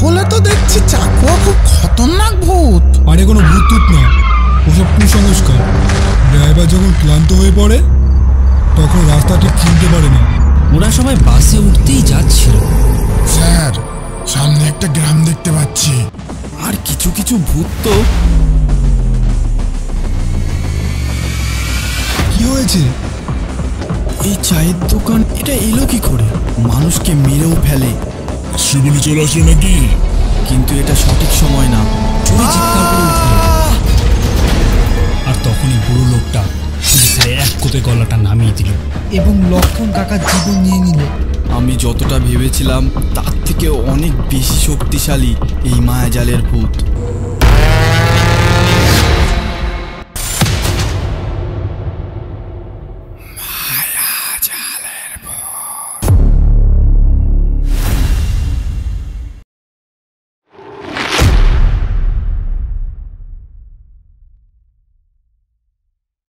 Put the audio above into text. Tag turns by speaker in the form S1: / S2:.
S1: তাহলে তো দেখছি চাকুয়া খুব খতরনাক ভূত।
S2: আরে কোনো ভূত টুত না, ওসব কুসংস্কার। ড্রাইভার যখন ক্লান্ত হয়ে পড়ে তখন রাস্তা ঠিক চিনতে পারে না।
S3: ওরা সবাই বাসে উঠতেই যাচ্ছিল।
S1: স্যার, সামনে একটা গ্রাম দেখতে পাচ্ছি।
S3: আর কিছু কিছু ভূত তো।
S2: কি হয়েছে?
S3: এই চায়ের দোকান এটা এলো কি করে? মানুষকে মেরেও ফেলে।
S1: শিবলি চলে আসলো নাকি?
S3: কিন্তু এটা সঠিক সময় না। চুরি চিৎকার করে উঠল।
S4: আর তখনই বুড়ো লোকটা পুলিশের এক কোপে গলাটা নামিয়ে দিল
S2: এবং লক্ষণ কাকার জীবন নিয়ে নিল।
S3: আমি যতটা ভেবেছিলাম তার থেকে অনেক বেশি শক্তিশালী এই মায়াজালের ভূত।